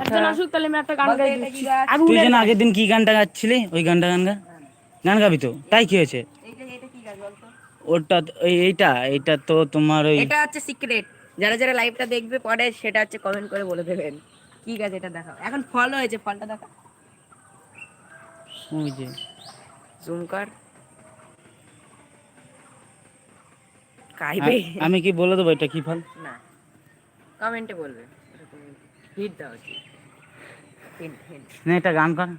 একজন আসুক তাহলে আমি একটা গান গাই দিচ্ছি। তুই যেন আগের দিন কি গানটা গাচ্ছিলি, ওই গানটা গান গাবি তো, তাই কি হয়েছে? ওটা এইটা তো তোমার ওই, এটা হচ্ছে সিক্রেট। যারা যারা লাইভটা দেখবে পরে সেটা হচ্ছে কমেন্ট করে বলে দেবেন কি গাছ এটা দেখাও। এখন ফল হয়েছে, ফলটা দেখা, ওই যে জুম কর, কাইবে আমি কি বলে দেবো এটা কি ফল? না, কমেন্টে বলবে, হিট দাও উচিত, হিন্ট। না এটা গান কর,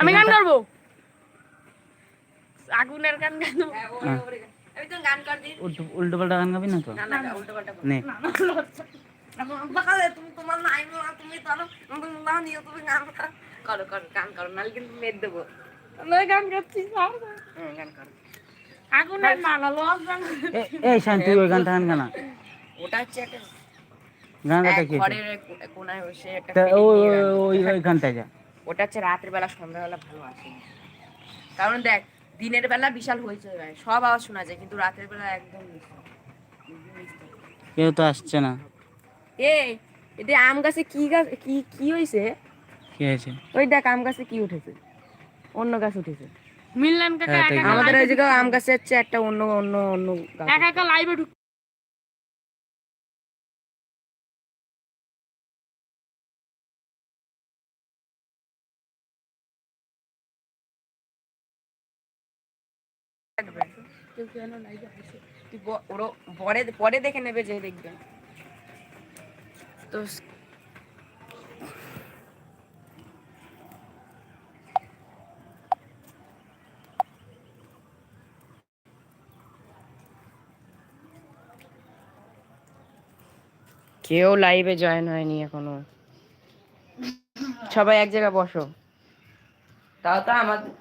আমি গান করবো, আগুনের গান গাইবো। আমি তো গান কর দিই। উল্টো পাল্টা গান গাবি না তো? না না, উল্টো পাল্টা নে তুমি তোমার নাই না, তুমি ধরো তুমি না নিও, তুমি গান করো করো, গান করো, নাহলে কিন্তু মেদ দেবো। নয় গান গাচ্ছি স্যার, গান করো। আগুনের মালা লস গান। এই শান, তুই ওই গানটা গান গানা, ওটা হচ্ছে একটা গানটা কি ঘরের কোনায় বসে একটা ওই গানটা যা, ওটা হচ্ছে রাতের বেলা, সন্ধ্যাবেলা ভালো আসে। কারণ দেখ, দিনের বেলা বিশাল হইচই হয়, সব আওয়াজ শোনা যায়, কিন্তু রাতের বেলা একদম কেউ তো আসছে না। এটা আম গাছে কি গাছ, কি কি হইছে? কি হয়েছে? ওই দেখ আম গাছে কি উঠেছে, অন্য গাছ উঠেছে। মিললেন কাকা, হ্যাঁ, একা আমাদের ওই জায়গায় আম গাছে হচ্ছে একটা অন্য অন্য অন্য গাছ। একা একা লাইভে ঢুক। কেউ কেন লাইভে আসে? তুই ওরও পরে পরে দেখে নেবে, যে দেখবে তো। কেউ লাইভে জয়েন হয়নি এখনো, সবাই এক জায়গায় বসো। তাও তো আমাদের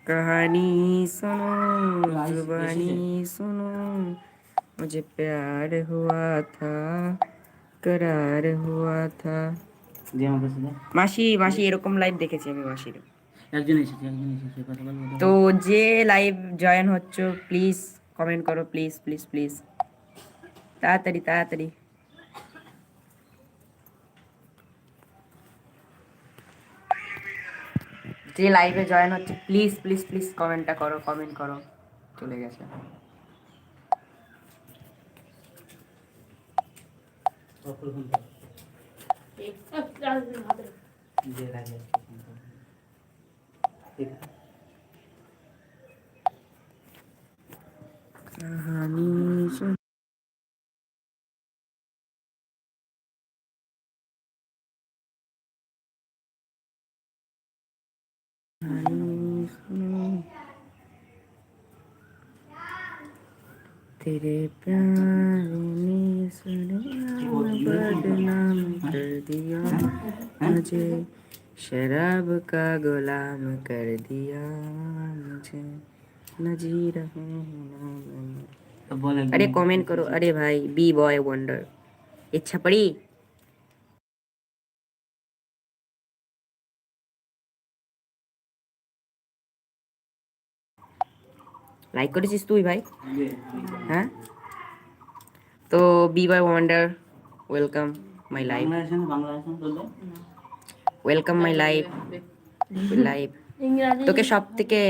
कहानी सुनो, जुबानी सुनो, मुझे प्यार हुआ था, करार हुआ था। মাসি মাসি এরকম লাইভ দেখেছি আমি মাসির। একজন এসেছে কথা বলবো তো যে লাইভ জয়েন হচ্ছে প্লিজ কমেন্ট করো, প্লিজ প্লিজ প্লিজ, তাড়াতাড়ি তাড়াতাড়ি। যে লাইভে জয়েন হচ্ছে প্লিজ প্লিজ প্লিজ কমেন্টটা করো, কমেন্ট করো। চলে গেছে। कहानी सुन तेरे प्यार ने बदनाम कर दिया मुझे, शराब का गुलाम कर दिया मुझे, न जी रहे हैं। अरे कमेंट करो, अरे भाई बी बॉय वंडर, इच्छा पड़ी। লাইক করেছিস তুই ভাই? হ্যাঁ, তো be by wonder, welcome my life, welcome my life life. তোকে সব থেকে